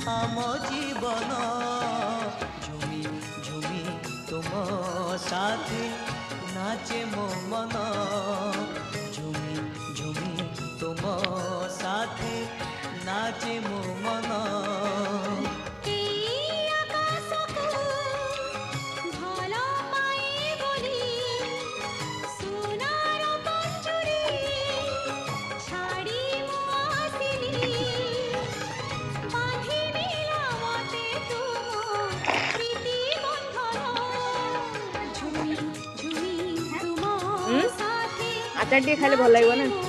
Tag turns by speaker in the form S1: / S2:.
S1: आम जीवन झुमी झुमी तुम साथे नाचे मो मन झुमी झुमी तुम साथे नाचे मो मन
S2: আচার দিয়ে খাইলে ভালো লাগবে না।